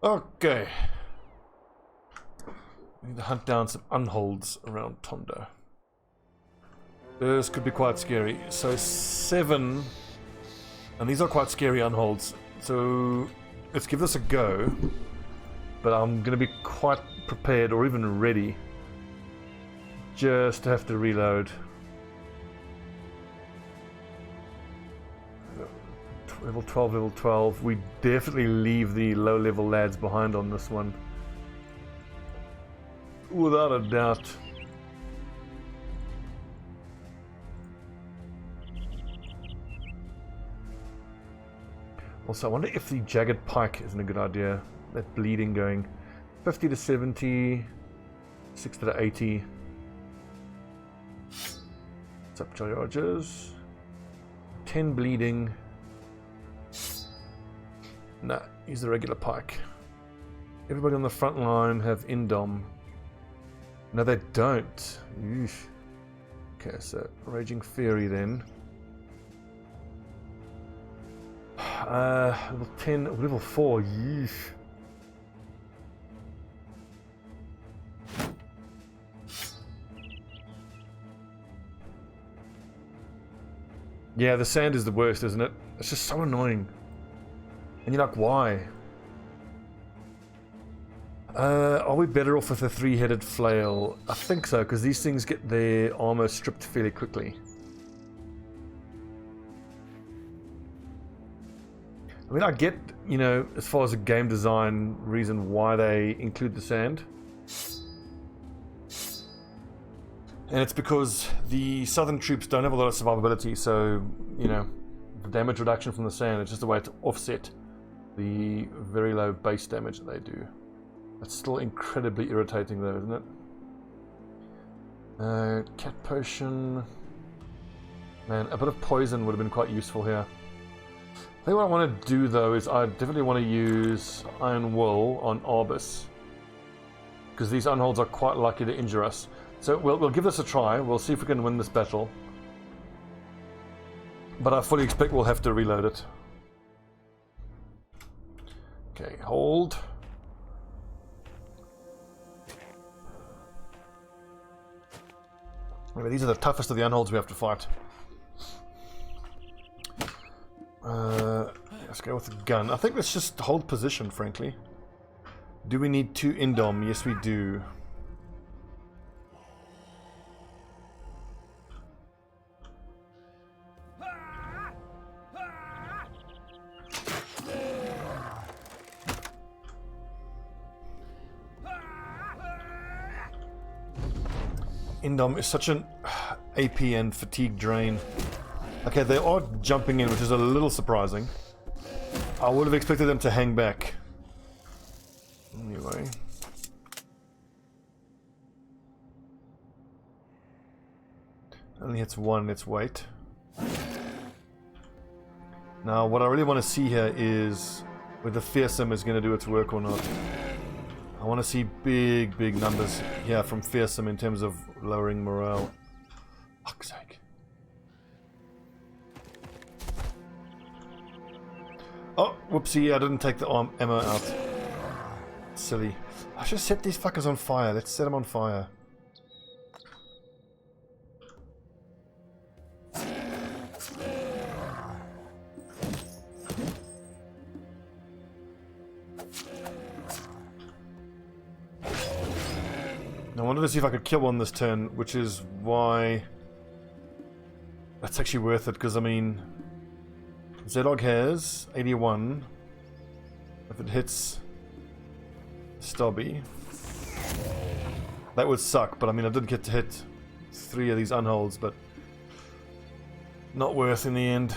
Okay. We need to hunt down some unholds around Tondo. This could be quite scary. So 7, and these are quite scary unholds. So let's give this a go. But I'm going to be quite prepared or even ready just to have to reload. Level 12, level 12. We definitely leave the low level lads behind on this one. Without a doubt. Also, I wonder if the jagged pike isn't a good idea. That bleeding going 50 to 70, 60 to 80. What's up, Jolly Rogers? 10 bleeding. Nah, use the regular pike. Everybody on the front line have indom. No, they don't. Eesh. Okay, so Raging Fury then. Level 10, level 4. Yeesh. Yeah, the sand is the worst, isn't it? It's just so annoying. And you're like, why? Are we better off with a 3-headed flail? I think so, because these things get their armor stripped fairly quickly. I mean, I get, you know, as far as a game design reason why they include the sand. And it's because the southern troops don't have a lot of survivability, so, you know, the damage reduction from the sand is just a way to offset the very low base damage that they do. It's still incredibly irritating though, isn't it? Cat potion. Man, a bit of poison would have been quite useful here. I think what I want to do though is I definitely want to use Iron Wool on Arbus, because these unholds are quite likely to injure us. So we'll give this a try. We'll see if we can win this battle. But I fully expect we'll have to reload it. Okay, hold. Maybe these are the toughest of the unholds we have to fight. Let's go with the gun. I think let's just hold position, frankly. Do we need 2 indom? Yes, we do. Indom is such an AP and fatigue drain. Okay, they are jumping in, which is a little surprising. I would have expected them to hang back. Anyway. Only hits 1, let's wait. Now, what I really want to see here is whether Fearsome is going to do its work or not. I want to see big numbers here from Fearsome in terms of lowering morale. Fuck's sake. Oh, whoopsie, I didn't take the ammo out. Silly. I should set these fuckers on fire. Let's set them on fire. I wanted to see if I could kill one this turn, which is why that's actually worth it, because I mean, Zedog has 81. If it hits Stobbie, that would suck, but I mean, I did get to hit 3 of these unholds, but not worth in the end.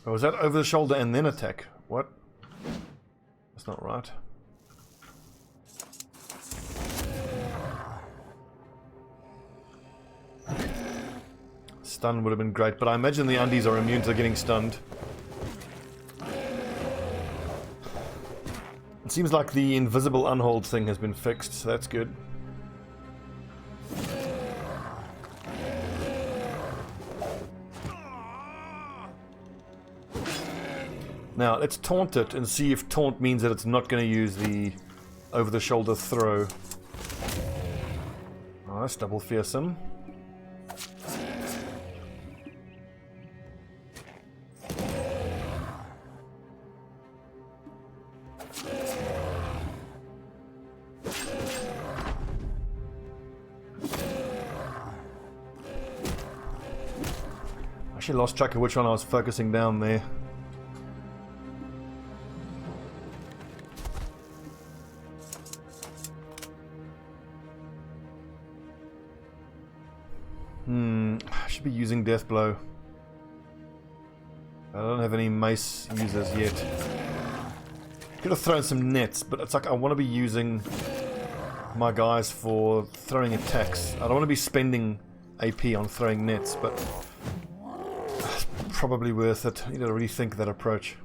Was that over the shoulder and then attack? What? That's not right. Stun would have been great, but I imagine the undies are immune to getting stunned. It seems like the invisible unhold thing has been fixed, so that's good. Now, let's taunt it and see if taunt means that it's not going to use the over-the-shoulder throw. Nice, double fearsome. I actually lost track of which one I was focusing down there. I should be using Death Blow. I don't have any mace users yet. Could have thrown some nets, but it's like I want to be using my guys for throwing attacks. I don't want to be spending AP on throwing nets, but it's probably worth it. You got to rethink that approach.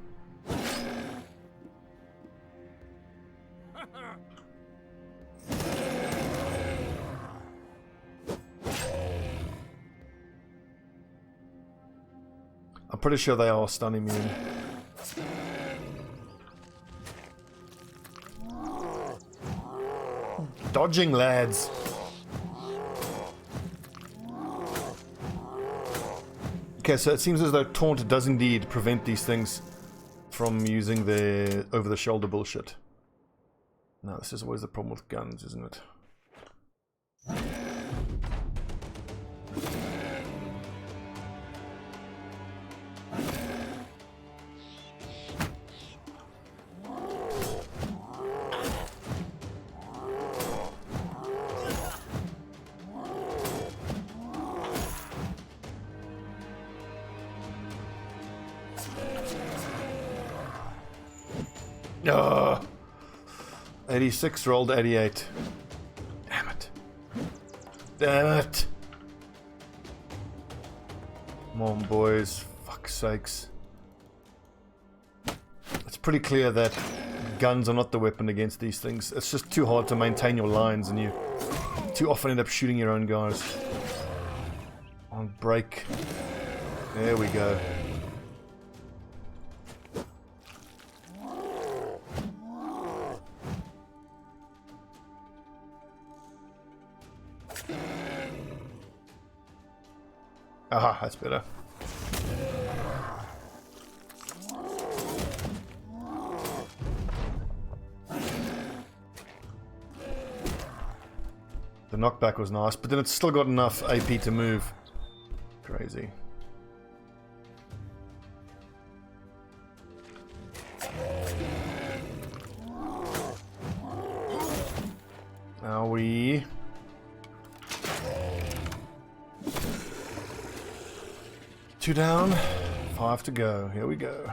I'm pretty sure they are stun immune. Dodging, lads. Okay, so it seems as though taunt does indeed prevent these things from using their over-the-shoulder bullshit. No, this is always the problem with guns, isn't it? Oh, 86 rolled 88. Damn it. Damn it. Come on, boys. Fuck's sakes. It's pretty clear that guns are not the weapon against these things. It's just too hard to maintain your lines, and you too often end up shooting your own guys. On break. There we go. Aha, that's better. The knockback was nice, but then it's still got enough AP to move. Crazy. Now we... 2 down, 5 to go. Here we go.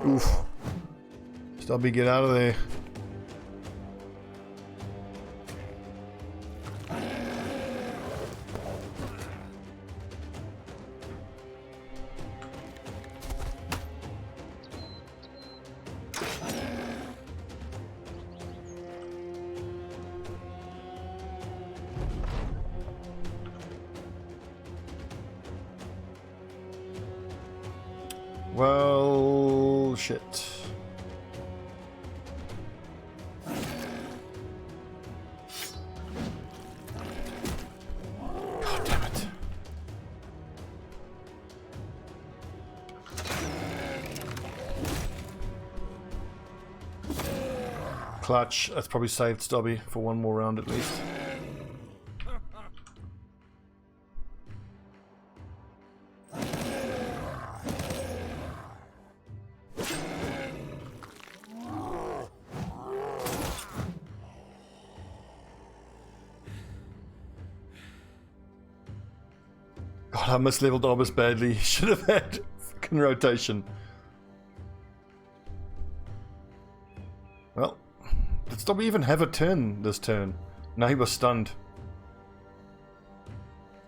Oof. Stobbie, get out of there. Well, shit. God damn it. Clutch. That's probably saved Stobbie for one more round at least. God, I misleveled Orbis badly. Should have had fucking rotation. Well, Did Stobbie even have a turn this turn? No, he was stunned.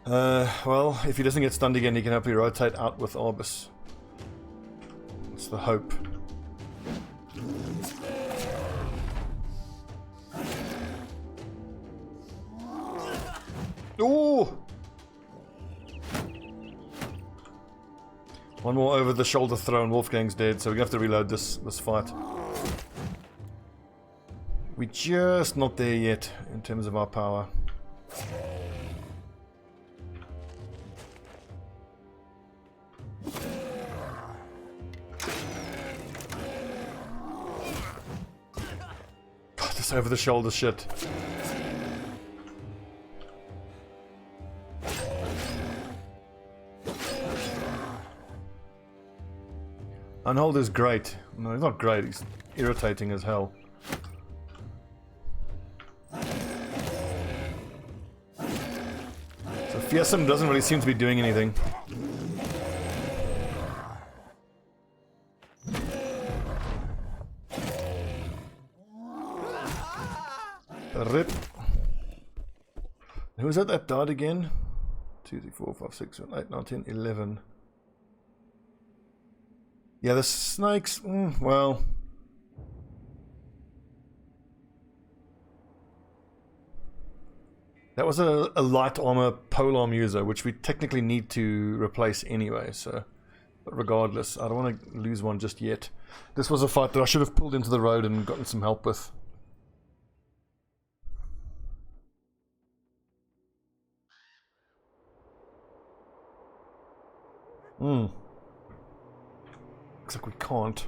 Well, if he doesn't get stunned again, he can hopefully rotate out with Orbis. That's the hope. Ooh! One more over the shoulder throw and Wolfgang's dead, so we have to reload this fight. We're just not there yet in terms of our power. God, this over the shoulder shit. Unhold is great. No, he's not great, he's irritating as hell. So Fearsome doesn't really seem to be doing anything. Rip. Who was that died again? 2, 3, 4, 5, 6, 7, 8, 9, 10, 11. Yeah, the snakes, well... That was a light armor polearm user, which we technically need to replace anyway, so... But regardless, I don't want to lose one just yet. This was a fight that I should have pulled into the road and gotten some help with. Looks like we can't.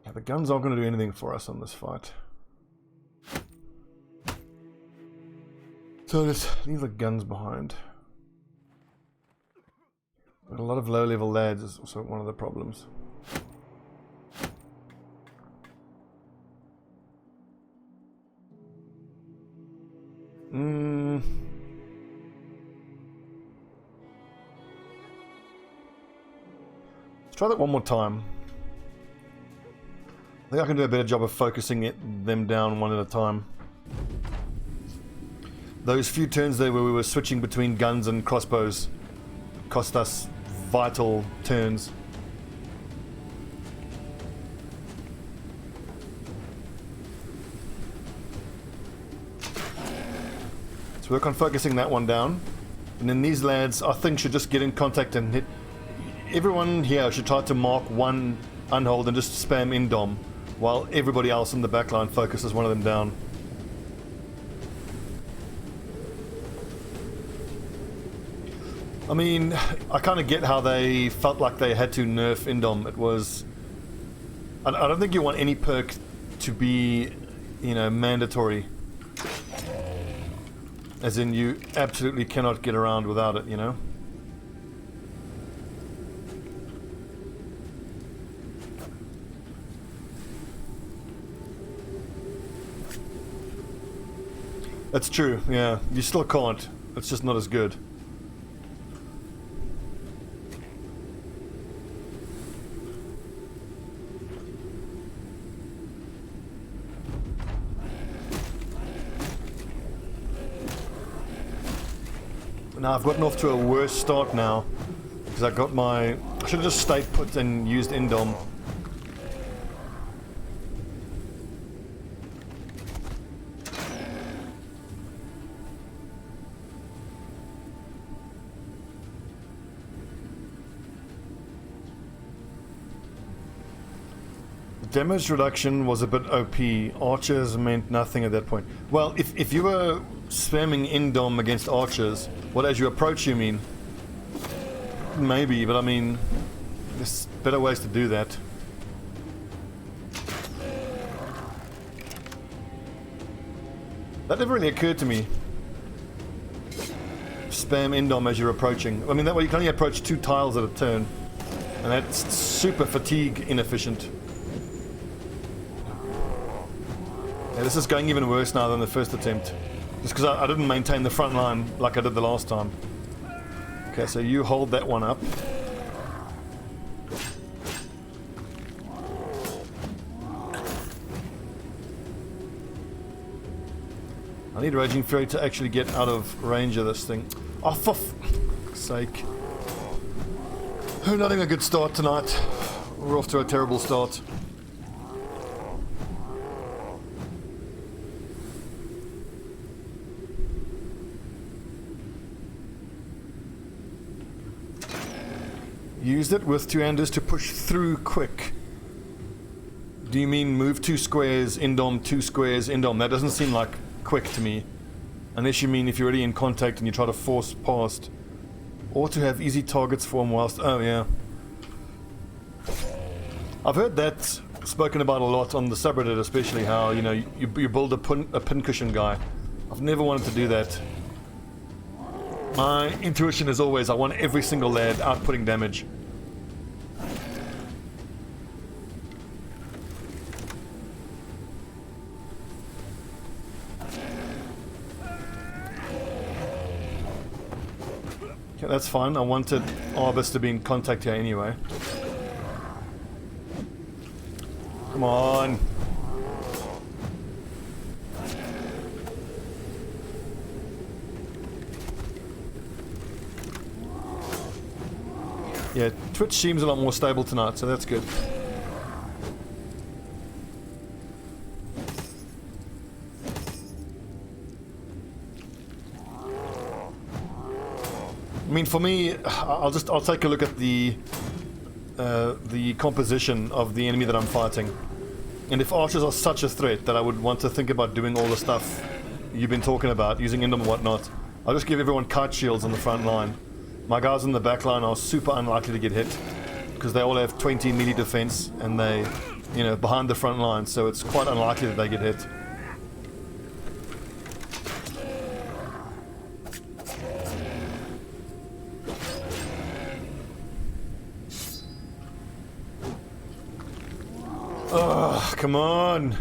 Yeah, the guns aren't going to do anything for us on this fight. So let's leave the guns behind. But a lot of low-level lads is also one of the problems. Let's try that one more time. I think I can do a better job of focusing them down one at a time. Those few turns there where we were switching between guns and crossbows cost us vital turns. So work on focusing that one down. And then these lads, I think, should just get in contact and hit. Everyone here should try to mark one unhold and just spam indom, while everybody else in the backline focuses one of them down. I mean, I kind of get how they felt like they had to nerf indom. It was... I don't think you want any perk to be, you know, mandatory. As in, you absolutely cannot get around without it, you know? That's true, yeah. You still can't. It's just not as good. Now I've gotten off to a worse start now because I got my... I should have just stayed put and used indom. Damage reduction was a bit OP. Archers meant nothing at that point. Well, if you were spamming indom against archers, what, as you approach you mean? Maybe, but I mean, there's better ways to do that. That never really occurred to me. Spam indom as you're approaching. I mean, that way you can only approach 2 tiles at a turn. And that's super fatigue inefficient. Yeah, this is going even worse now than the first attempt. Just because I didn't maintain the front line like I did the last time. Okay, so you hold that one up. I need Raging Fury to actually get out of range of this thing. Oh, for fuck's sake. We're not having a good start tonight. We're off to a terrible start. Used it with two-handers to push through quick. Do you mean move 2 squares, indom, 2 squares, indom? That doesn't seem like quick to me. Unless you mean if you're already in contact and you try to force past. Or to have easy targets for them whilst... Oh, yeah. I've heard that spoken about a lot on the subreddit, especially how, you know, you build a pincushion guy. I've never wanted to do that. My intuition is always I want every single lad outputting damage. Okay, that's fine. I wanted Arbus to be in contact here anyway. Come on. Yeah, Twitch seems a lot more stable tonight, so that's good. I mean, for me, I'll take a look at the composition of the enemy that I'm fighting. And if archers are such a threat that I would want to think about doing all the stuff you've been talking about, using Indom and whatnot, I'll just give everyone kite shields on the front line. My guys in the back line are super unlikely to get hit because they all have 20 melee defense and they, you know, behind the front line, so it's quite unlikely that they get hit. Ugh, come on!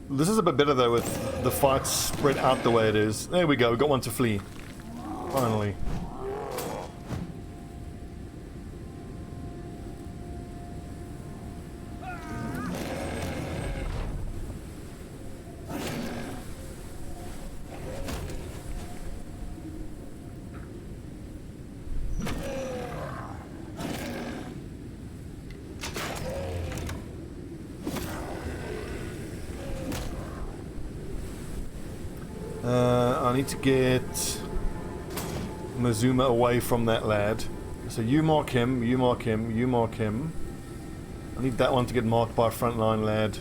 This is a bit better though with the fight spread out the way it is. There we go, we got one to flee. Finally. I need to get Mazuma away from that lad. So you mark him, you mark him, you mark him. I need that one to get marked by a frontline lad.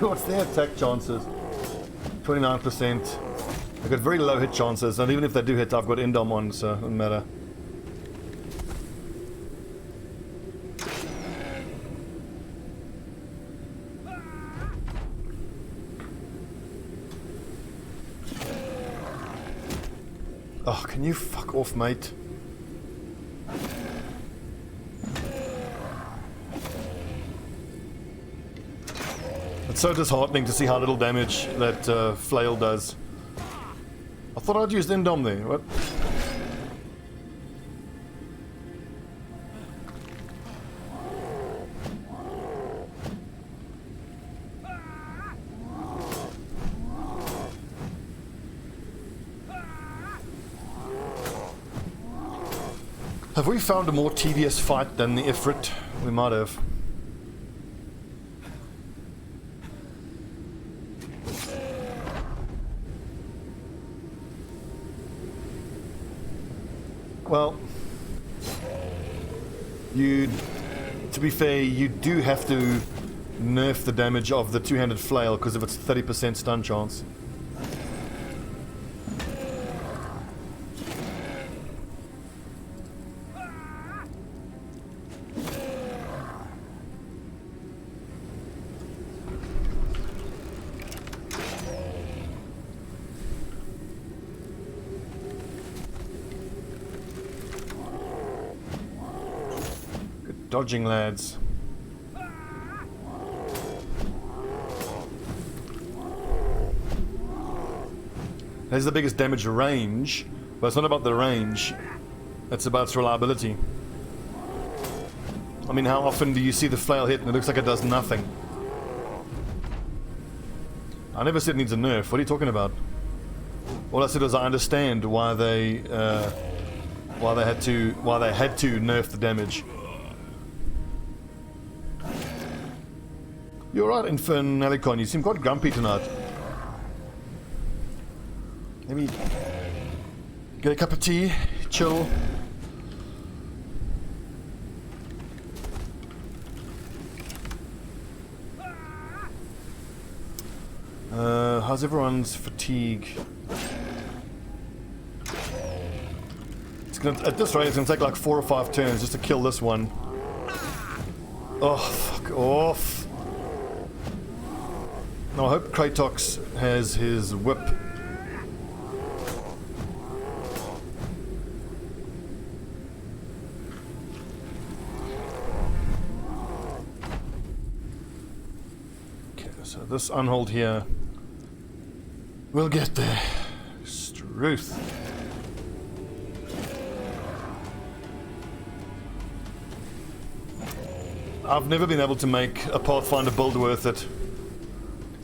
What's their attack chances? 29%. I've got very low hit chances, and even if they do hit, I've got Indom on, so it doesn't matter. Oh, can you fuck off, mate? It's so disheartening to see how little damage that flail does. I thought I'd used Indom there. What? Have we found a more tedious fight than the Ifrit? We might have. Well, to be fair, you do have to nerf the damage of the two-handed flail because of its 30% stun chance. dodging, lads. Has the biggest damage range, but it's not about the range, it's about its reliability. I mean, how often do you see the flail hit and it looks like it does nothing? I never said it needs a nerf. What are you talking about? All I said was I understand why they had to nerf the damage. You're right, Infernalicon. You seem quite grumpy tonight. Maybe get a cup of tea, chill. How's everyone's fatigue? At this rate, it's gonna take like 4 or 5 turns just to kill this one. Oh, fuck off. Now I hope Kratox has his whip. Okay, so this unhold here. We'll get there. Struth. I've never been able to make a Pathfinder build worth it.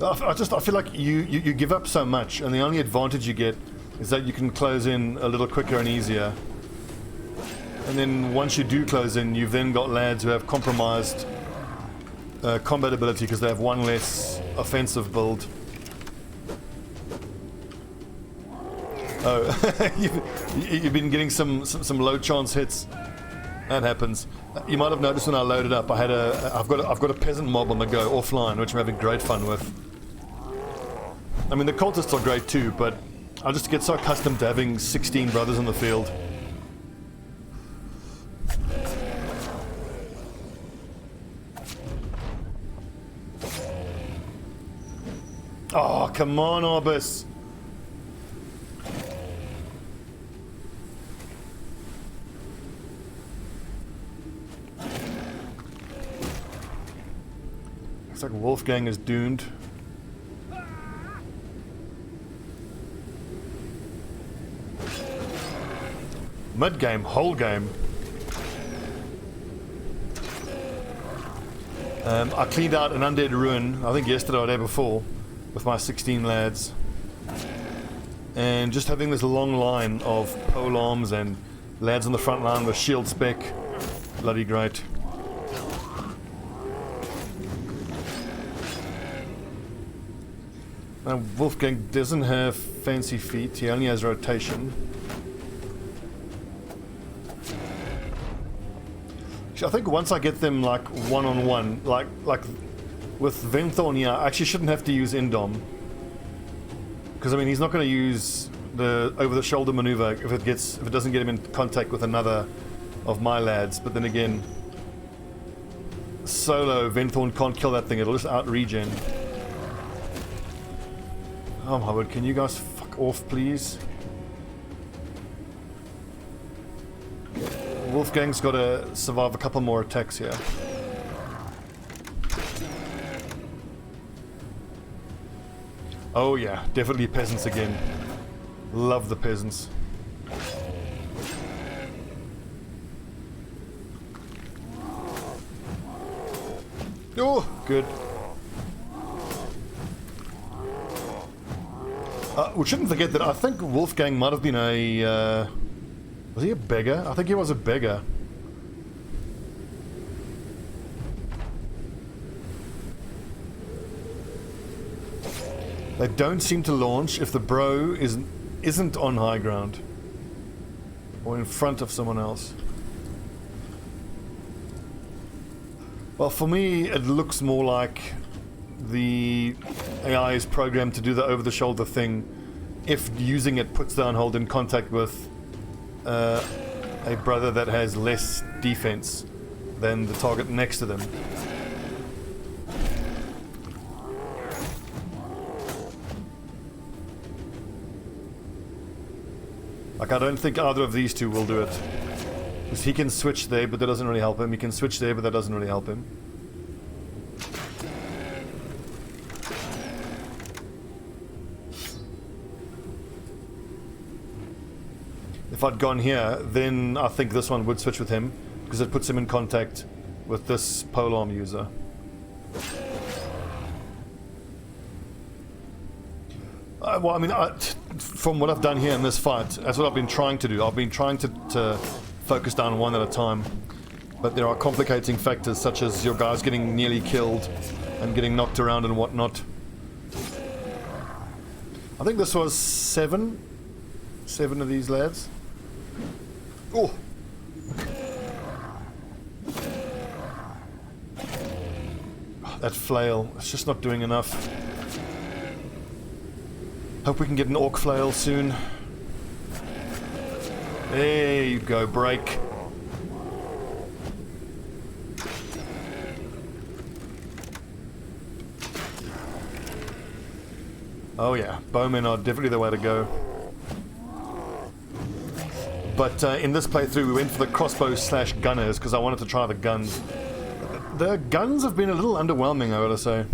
I feel like you give up so much, and the only advantage you get is that you can close in a little quicker and easier. And then once you do close in, you've then got lads who have compromised combat ability because they have one less offensive build. Oh, you've been getting some low chance hits. That happens. You might have noticed when I loaded up, I've got a peasant mob on the go offline, which I'm having great fun with. I mean, the cultists are great too, but I just get so accustomed to having 16 brothers in the field. Oh, come on, Orbis. Looks like Wolfgang is doomed. Mid-game, whole game. I cleaned out an undead ruin, I think yesterday or the day before, with my 16 lads. And just having this long line of polearms and lads on the front line with shield spec. Bloody great. Wolfgang doesn't have fancy feet, he only has rotation. I think once I get them like one-on-one, like with Venthorn here, I actually shouldn't have to use Indom. Because I mean he's not going to use the over-the-shoulder maneuver if it doesn't get him in contact with another of my lads. But then again, solo Venthorn can't kill that thing, it'll just out-regen. Oh my word, can you guys fuck off please? Wolfgang's got to survive a couple more attacks here. Oh yeah, definitely peasants again. Love the peasants. Oh, good. We shouldn't forget that I think Wolfgang might have been a... was he a beggar? I think he was a beggar. They don't seem to launch if the bro isn't on high ground. Or in front of someone else. Well, for me, it looks more like the AI is programmed to do the over-the-shoulder thing if using it puts the unhold in contact with a brother that has less defense than the target next to them. Like, I don't think either of these two will do it. Because he can switch there, but that doesn't really help him. He can switch there, but that doesn't really help him. If I'd gone here, then I think this one would switch with him, because it puts him in contact with this polearm user. Well, I mean, from what I've done here in this fight, that's what I've been trying to do. I've been trying to focus down one at a time, but there are complicating factors such as your guys getting nearly killed and getting knocked around and whatnot. I think this was seven of these lads. Oh! That flail, it's just not doing enough. Hope we can get an orc flail soon. There you go, break. Oh yeah, bowmen are definitely the way to go. But in this playthrough we went for the crossbow slash gunners because I wanted to try the guns. The guns have been a little underwhelming, I gotta say.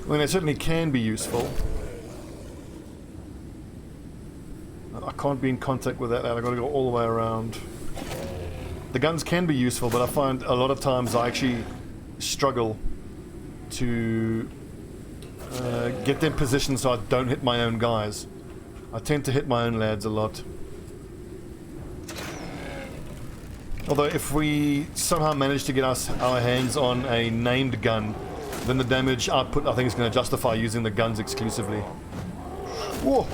I mean, they certainly can be useful. I can't be in contact with that lad, I've got to go all the way around. The guns can be useful, but I find a lot of times I actually struggle to get them positioned so I don't hit my own guys. I tend to hit my own lads a lot. Although if we somehow manage to get our hands on a named gun, then the damage output I think is going to justify using the guns exclusively. Whoa!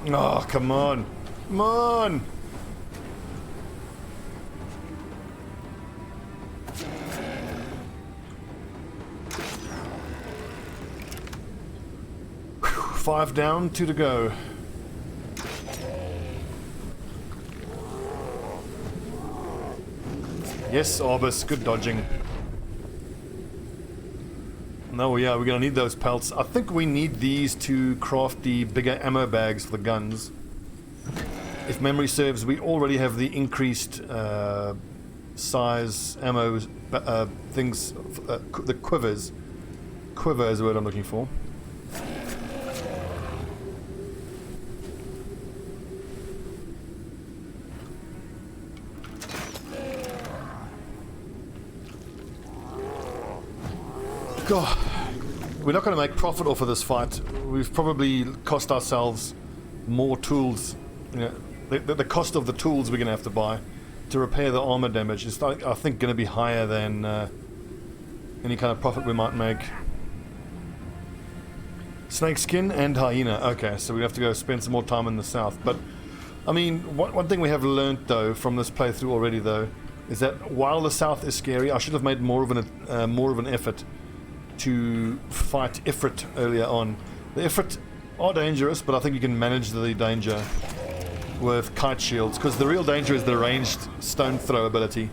Oh, come on! Come on! Whew, 5 down, 2 to go. Yes, Orbis, good dodging. No, yeah, we're gonna need those pelts. I think we need these to craft the bigger ammo bags for the guns. If memory serves, we already have the increased size ammo things, the quivers. Quiver is the word I'm looking for. God, we're not going to make profit off of this fight. We've probably cost ourselves more tools. You know, the cost of the tools we're going to have to buy to repair the armor damage is, I think, going to be higher than any kind of profit we might make. Snakeskin and hyena. Okay, so we have to go spend some more time in the south. But I mean, one thing we have learnt though from this playthrough already though is that while the south is scary, I should have made more of an effort to fight Ifrit earlier on. The Ifrit are dangerous, but I think you can manage the danger with kite shields, because the real danger is the ranged stone throw ability.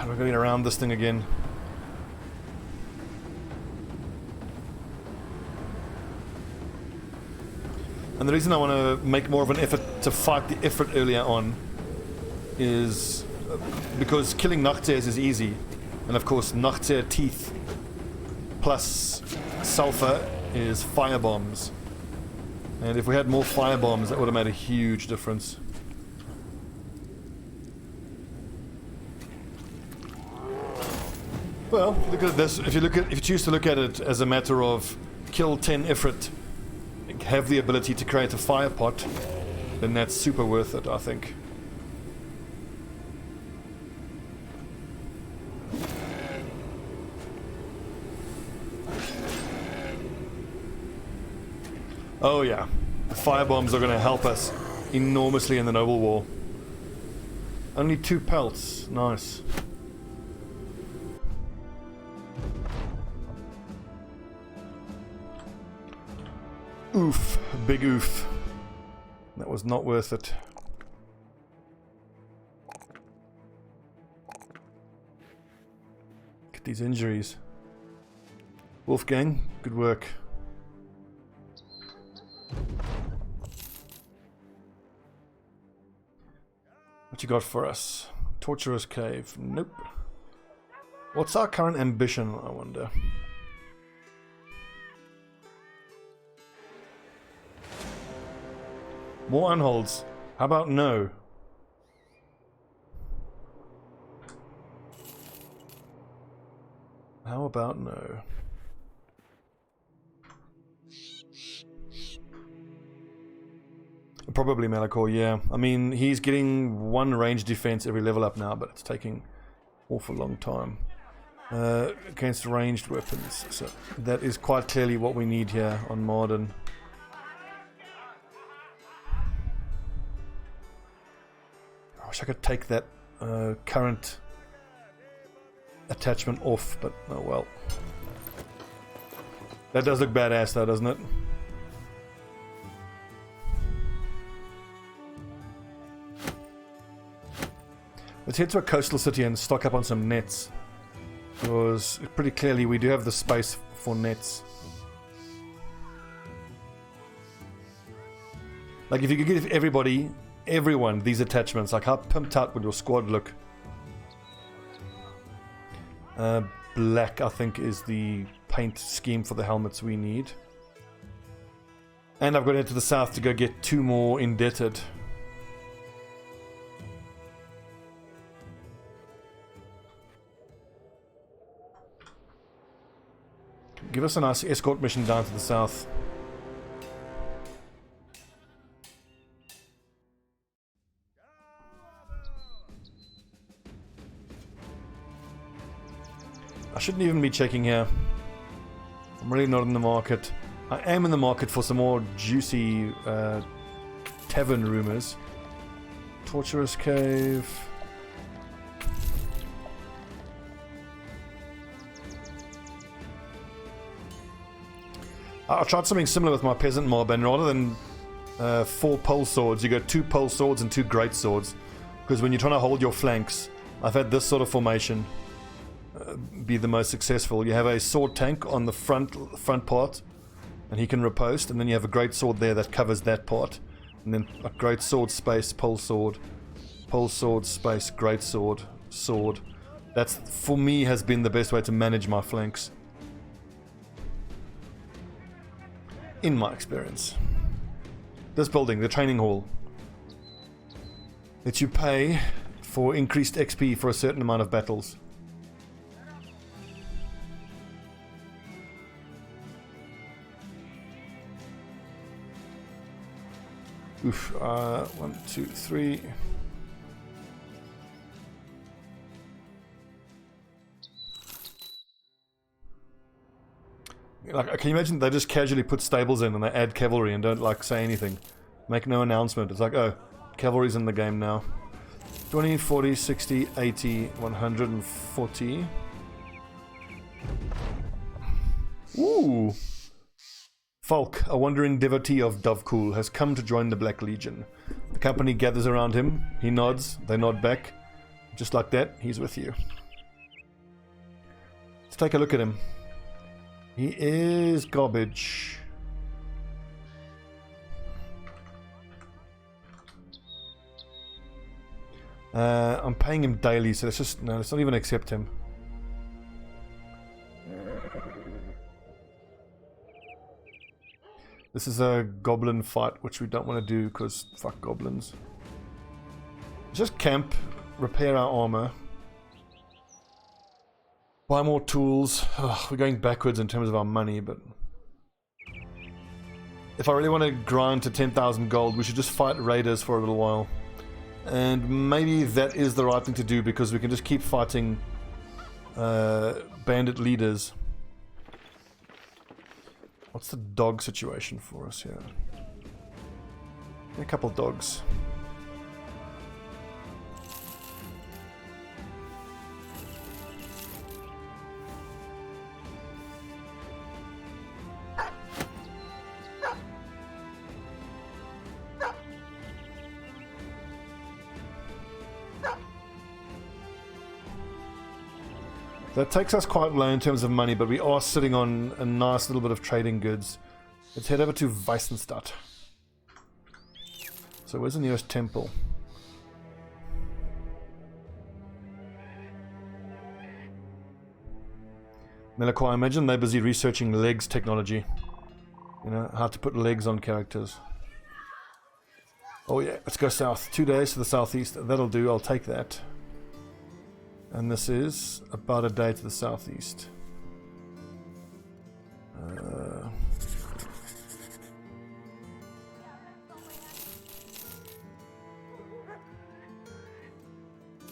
We're going around this thing again. And the reason I want to make more of an effort to fight the Ifrit earlier on is because killing Nachters is easy, and of course Nachter teeth plus sulfur is fire bombs, and if we had more fire bombs that would have made a huge difference. Well, look at this. If you choose to look at it as a matter of kill 10 Ifrit, have the ability to create a fire pot, then that's super worth it, I think. Oh yeah, the firebombs are going to help us enormously in the Noble War. Only 2 pelts, nice. Oof. Big oof. That was not worth it. Look at these injuries. Wolfgang, good work. What you got for us? Torturous cave. Nope. What's our current ambition, I wonder? More unholds. How about no? How about no? Probably Malachor, yeah. I mean, he's getting 1 range defense every level up now, but it's taking an awful long time. Against ranged weapons. So that is quite clearly what we need here on Modern. I wish I could take that current attachment off, but oh well. That does look badass though, doesn't it? Let's head to a coastal city and stock up on some nets. Because pretty clearly we do have the space for nets. Like if you could give everyone these attachments, like how pimped out would your squad look? Black, I think, is the paint scheme for the helmets we need. And I've got to head to the south to go get 2 more indebted. Give us a nice escort mission down to the south. I shouldn't even be checking here. I'm really not in the market. I am in the market for some more juicy tavern rumors. Torturous cave. I tried something similar with my peasant mob, and rather than 4 pole swords, you got 2 pole swords and 2 great swords. Because when you're trying to hold your flanks, I've had this sort of formation be the most successful. You have a sword tank on the front part, and he can riposte, and then you have a great sword there that covers that part, and then a great sword space pole sword space great sword sword. That's, for me, has been the best way to manage my flanks, in my experience. This building, the training hall, lets you pay for increased XP for a certain amount of battles. Oof, 1, 2, 3. Like, can you imagine they just casually put stables in and they add cavalry and don't like say anything, make no announcement? It's like, oh, cavalry's in the game now. 20, 40, 60, 80, 140. Ooh. Falk, a wandering devotee of Davkul, has come to join the Black Legion. The company gathers around him. He nods. They nod back. Just like that, he's with you. Let's take a look at him. He is garbage. I'm paying him daily, so let's just... no, let's not even accept him. This is a goblin fight, which we don't want to do because fuck goblins. Just camp, repair our armor, buy more tools. Ugh, we're going backwards in terms of our money, but if I really want to grind to 10,000 gold, we should just fight raiders for a little while. And maybe that is the right thing to do, because we can just keep fighting bandit leaders. What's the dog situation for us here? A couple dogs. That takes us quite low in terms of money, but we are sitting on a nice little bit of trading goods. Let's head over to Weissenstadt. So where's the nearest temple? Melakwa, I imagine they're busy researching legs technology. You know, how to put legs on characters. Oh yeah, let's go south. 2 days to the southeast. That'll do, I'll take that. And this is about a day to the southeast.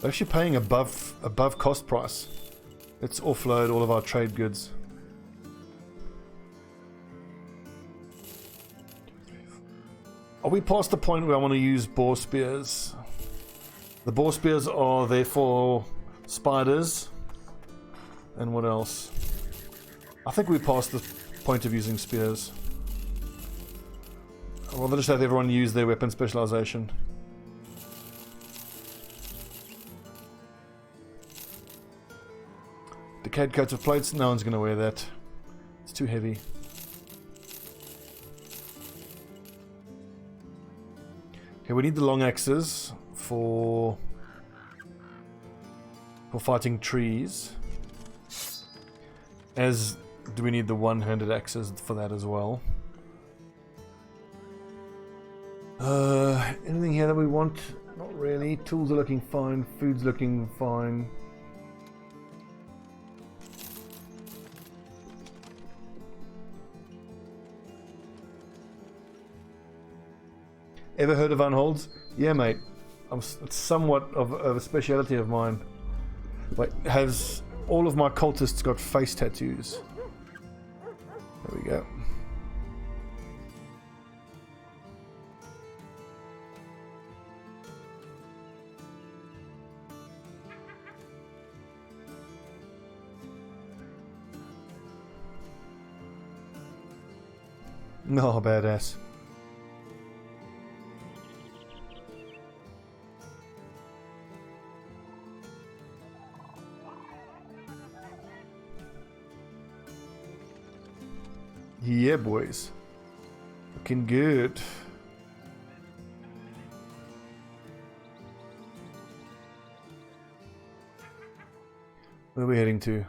They're actually paying above cost price. Let's offload all of our trade goods. Are we past the point where I want to use boar spears? The boar spears are there for spiders. And what else? I think we're past the point of using spears. I'd rather just have everyone use their weapon specialization. Decayed coats of plates, no one's going to wear that. It's too heavy. Okay, we need the long axes for fighting trees. As do we need the one-handed axes for that as well. Anything here that we want? Not really. Tools are looking fine. Food's looking fine. Ever heard of unholds? Yeah, mate. It's somewhat of a speciality of mine. Wait, has all of my cultists got face tattoos? There we go. No, badass. Yeah, boys. Looking good. Where are we heading to?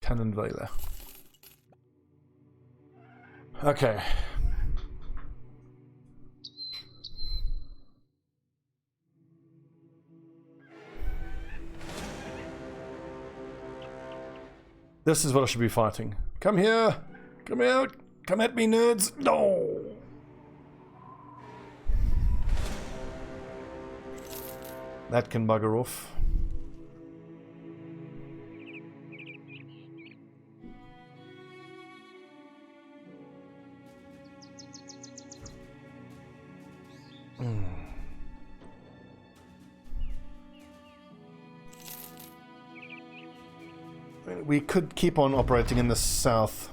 Tannenweiler. Okay. This is what I should be fighting. Come here! Come out! Come at me, nerds! No! That can bugger off. We could keep on operating in the south.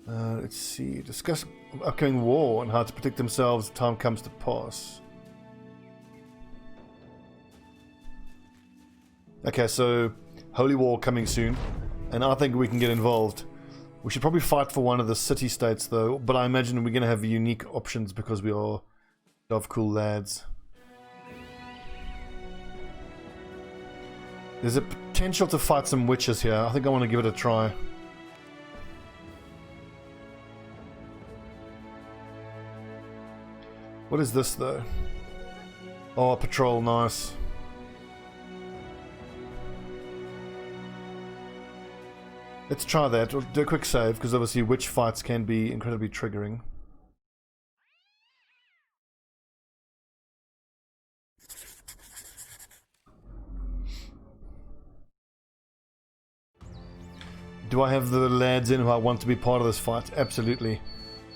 Let's see. Discuss upcoming war and how to protect themselves if time comes to pass. Okay, so Holy War coming soon, and I think we can get involved. We should probably fight for one of the city-states though, but I imagine we're going to have unique options because we are Davkul lads. There's a potential to fight some witches here. I think I want to give it a try. What is this though? Oh, patrol, nice. Let's try that. We'll do a quick save because obviously witch fights can be incredibly triggering. Do I have the lads in who I want to be part of this fight? Absolutely.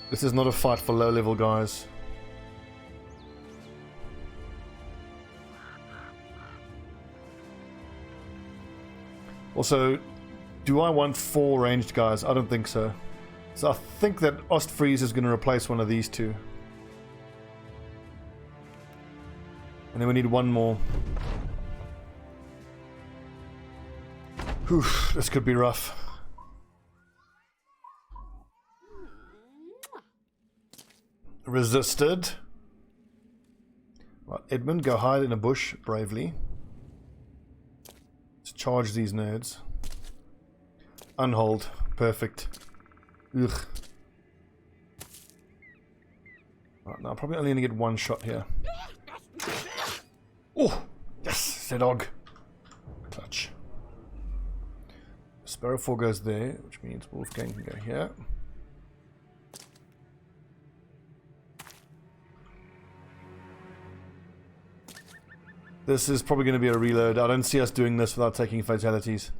This is not a fight for low-level guys. Also, do I want 4 ranged guys? I don't think so. So I think that Ostfriese is going to replace one of these two. And then we need one more. Oof, this could be rough. Resisted. Right, Edmund, go hide in a bush bravely. Let's charge these nerds. Unhold. Perfect. Ugh. Right, now I'm probably only going to get one shot here. Oh! Yes! The dog. Clutch. Sparrow 4 goes there, which means Wolfgang can go here. This is probably going to be a reload. I don't see us doing this without taking fatalities.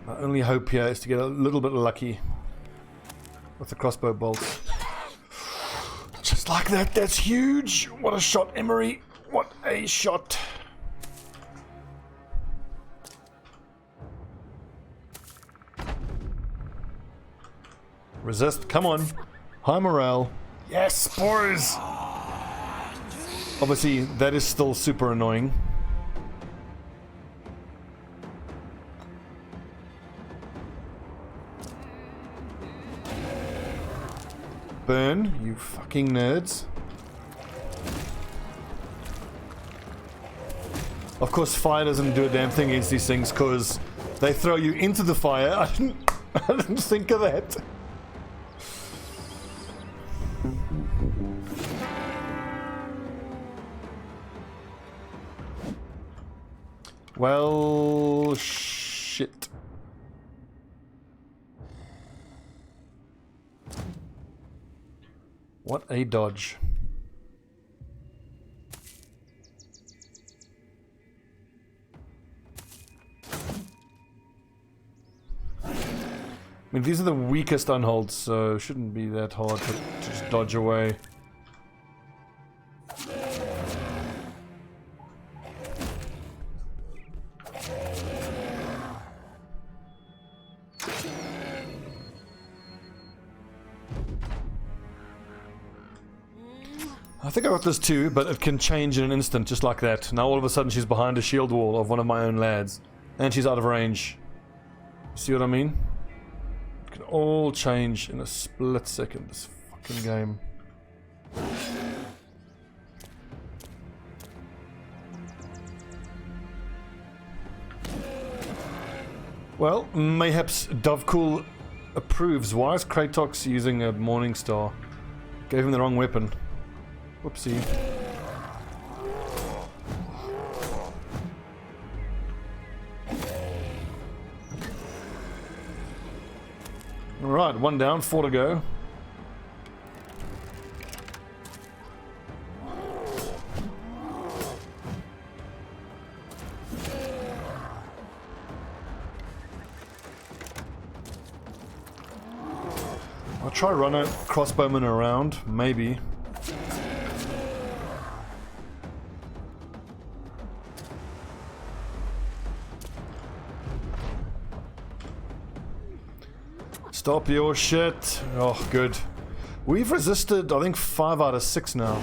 My only hope here is to get a little bit lucky with the crossbow bolts. Just like that, that's huge! What a shot, Emery! What a shot! Resist, come on! High morale. Yes, boys! Obviously, that is still super annoying. Burn, you fucking nerds. Of course, fire doesn't do a damn thing against these things because they throw you into the fire. I didn't think of that. Well, shit. What a dodge. I mean, these are the weakest unholds, so it shouldn't be that hard to just dodge away. I think I got this too, but it can change in an instant, just like that. Now all of a sudden she's behind a shield wall of one of my own lads. And she's out of range. See what I mean? It can all change in a split second, this fucking game. Well, mayhaps Davkul approves. Why is Kratox using a Morning Star? Gave him the wrong weapon. Whoopsie. Alright, 1 down, 4 to go. I'll try run a crossbowman around, maybe. Stop your shit. Oh, good. We've resisted, I think, 5 out of 6 now.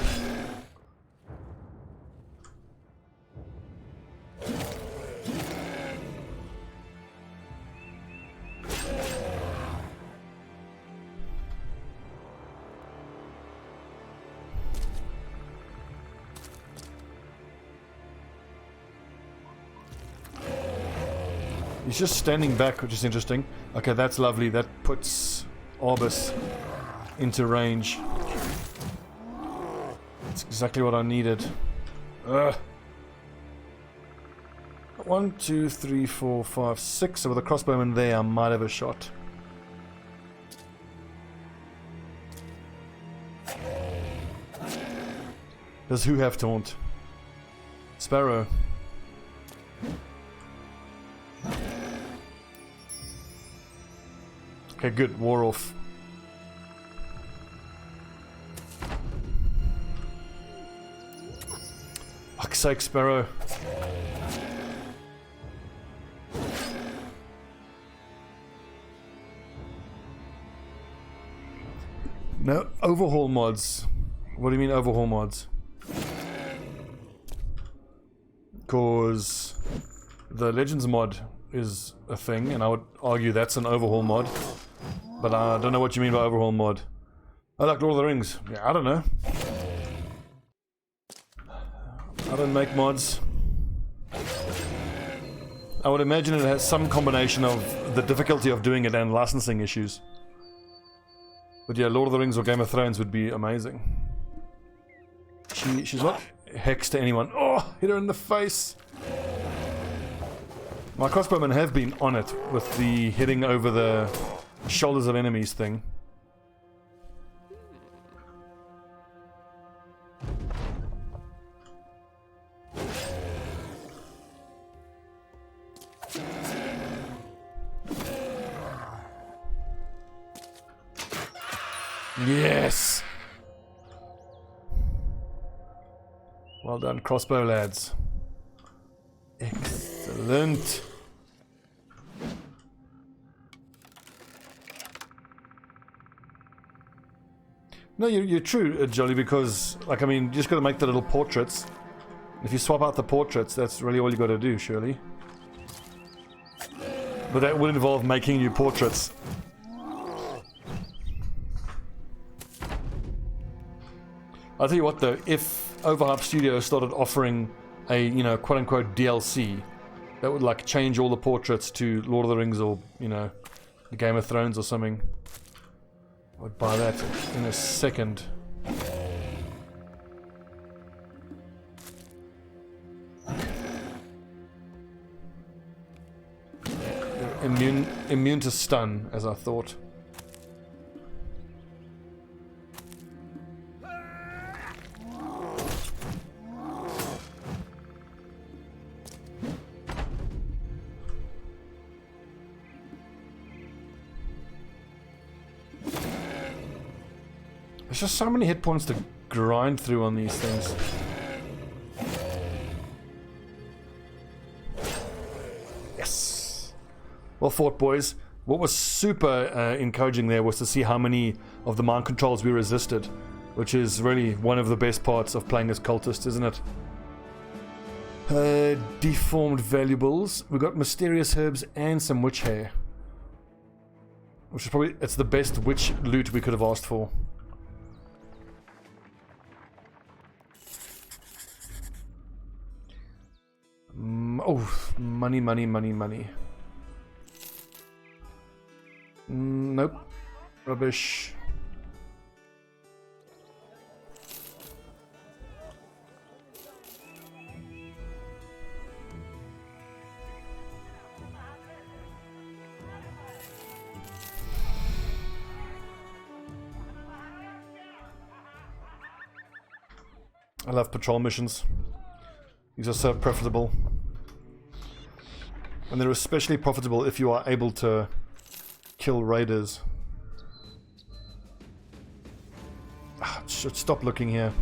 He's just standing back, which is interesting. Okay, that's lovely. That puts Orbis into range. That's exactly what I needed. Ugh. 1, 2, 3, 4, 5, 6. So with a crossbowman there, I might have a shot. Does who have taunt? Sparrow. Okay, good. War off. Fuck's sake, Sparrow. No, overhaul mods. What do you mean overhaul mods? Cause The Legends mod is a thing, and I would argue that's an overhaul mod. But I don't know what you mean by overhaul mod. I like Lord of the Rings. Yeah, I don't know. I don't make mods. I would imagine it has some combination of the difficulty of doing it and licensing issues. But yeah, Lord of the Rings or Game of Thrones would be amazing. She's not hex to anyone. Oh, hit her in the face. My crossbowmen have been on it with the hitting over the shoulders of enemies thing. Yes! Well done, crossbow lads. Excellent. No, you're true, Jolly, because, like, I mean, you just gotta make the little portraits. If you swap out the portraits, that's really all you gotta do, surely. But that would involve making new portraits. I'll tell you what though, if Overhype Studios started offering a, you know, quote-unquote DLC, that would like change all the portraits to Lord of the Rings or, you know, the Game of Thrones or something, I would buy that in a second. They're immune to stun, as I thought. There's just so many hit points to grind through on these things. Yes! Well fought, boys. What was super encouraging there was to see how many of the mind controls we resisted, which is really one of the best parts of playing as cultists, isn't it? Deformed valuables. We got mysterious herbs and some witch hair, which is probably, it's the best witch loot we could have asked for. Oh, money, money, money, money. Nope. Rubbish. I love patrol missions. These are so profitable. And they're especially profitable if you are able to kill raiders. Should stop looking here.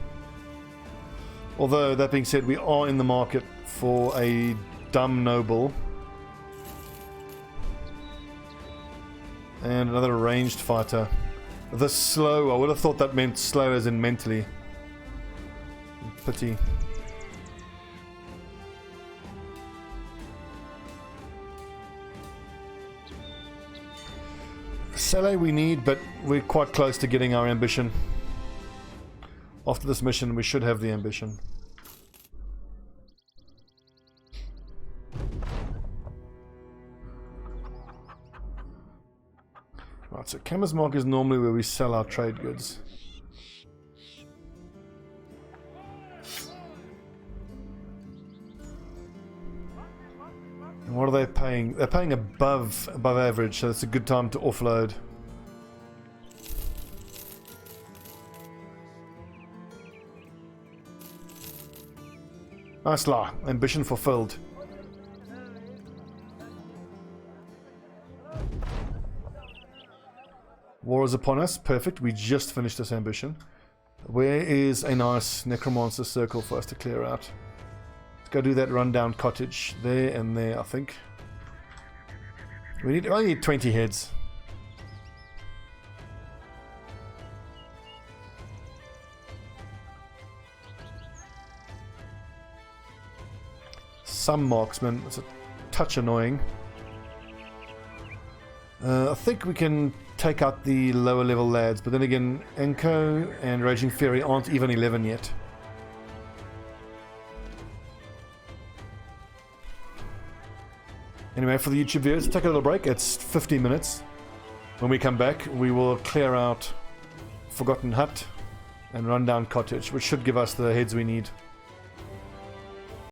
Although, that being said, we are in the market for a dumb noble. And another ranged fighter. The slow, I would have thought that meant slow as in mentally. Pity. Sele we need, but we're quite close to getting our ambition. After this mission, we should have the ambition. Right, so Kammer's Mark is normally where we sell our trade goods. And what are they paying? They're paying above average, so it's a good time to offload. Nice la, ambition fulfilled. War is upon us, perfect, we just finished this ambition. Where is a nice necromancer circle for us to clear out? Let's go do that rundown cottage there and there, I think. We only need 20 heads. Some marksmen. touch annoying. I think we can take out the lower level lads, but then again, Enko and Raging Fury aren't even 11 yet. Anyway, for the YouTube viewers, take a little break. It's 15 minutes. When we come back, we will clear out Forgotten Hut and Rundown Cottage, which should give us the heads we need.